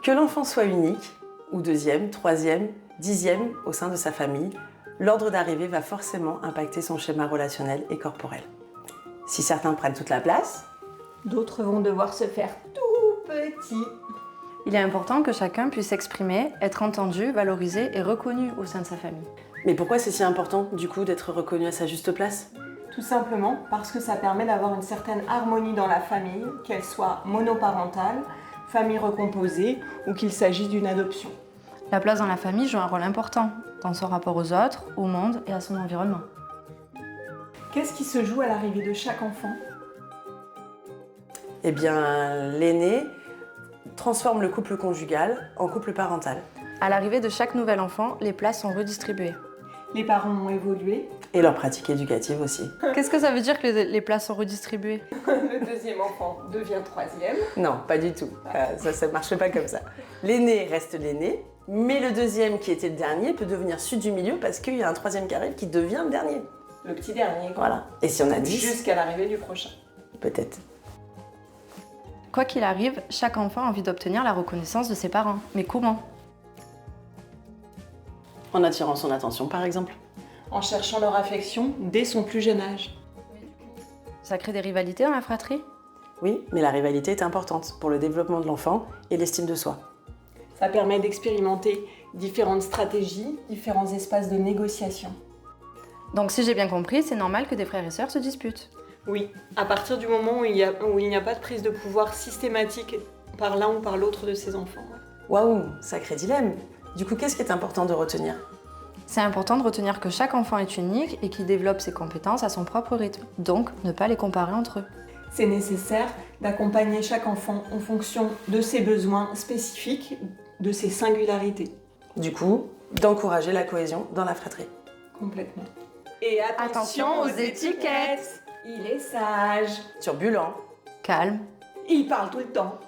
Que l'enfant soit unique, ou deuxième, troisième, dixième au sein de sa famille, l'ordre d'arrivée va forcément impacter son schéma relationnel et corporel. Si certains prennent toute la place, d'autres vont devoir se faire tout petits. Il est important que chacun puisse s'exprimer, être entendu, valorisé et reconnu au sein de sa famille. mais pourquoi c'est si important du coup d'être reconnu à sa juste place ? Tout simplement parce que ça permet d'avoir une certaine harmonie dans la famille, qu'elle soit monoparentale, famille recomposée ou qu'il s'agisse d'une adoption. La place dans la famille joue un rôle important dans son rapport aux autres, au monde et à son environnement. Qu'est-ce qui se joue à l'arrivée de chaque enfant ? Eh bien, l'aîné transforme le couple conjugal en couple parental. À l'arrivée de chaque nouvel enfant, les places sont redistribuées. Les parents ont évolué. Et leur pratique éducative aussi. Qu'est-ce que ça veut dire que les places sont redistribuées ? Le deuxième enfant devient troisième. Non, pas du tout. Ça ne marche pas comme ça. L'aîné reste l'aîné, mais le deuxième qui était le dernier peut devenir celui du milieu parce qu'il y a un troisième qui arrive qui devient le dernier. Le petit dernier, quoi. Voilà. Et si on a 10, Jusqu'à l'arrivée du prochain. peut-être. Quoi qu'il arrive, chaque enfant a envie d'obtenir la reconnaissance de ses parents. Mais comment ? En attirant son attention, par exemple. En cherchant leur affection dès son plus jeune âge. Ça crée des rivalités dans la fratrie ? Oui, mais la rivalité est importante pour le développement de l'enfant et l'estime de soi. Ça permet d'expérimenter différentes stratégies, différents espaces de négociation. Donc si j'ai bien compris, c'est normal que des frères et sœurs se disputent. Oui, à partir du moment où il n'y a pas de prise de pouvoir systématique par l'un ou par l'autre de ses enfants. Waouh, sacré dilemme. Du coup, qu'est-ce qui est important de retenir ? C'est important de retenir que chaque enfant est unique et qu'il développe ses compétences à son propre rythme. Donc, ne pas les comparer entre eux. C'est nécessaire d'accompagner chaque enfant en fonction de ses besoins spécifiques, de ses singularités. Du coup, d'encourager la cohésion dans la fratrie. Complètement. Et attention aux étiquettes. Il est sage. Turbulent. Calme. Il parle tout le temps.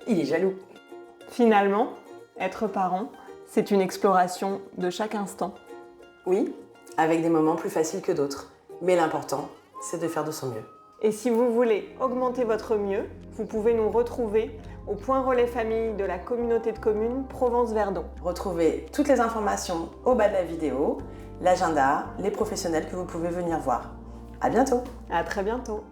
Il est jaloux. Finalement, être parent, c'est une exploration de chaque instant. Oui, avec des moments plus faciles que d'autres. Mais l'important, c'est de faire de son mieux. Et si vous voulez augmenter votre mieux, vous pouvez nous retrouver au point relais famille de la communauté de communes Provence-Verdon. Retrouvez toutes les informations au bas de la vidéo, l'agenda, les professionnels que vous pouvez venir voir. À bientôt. À très bientôt.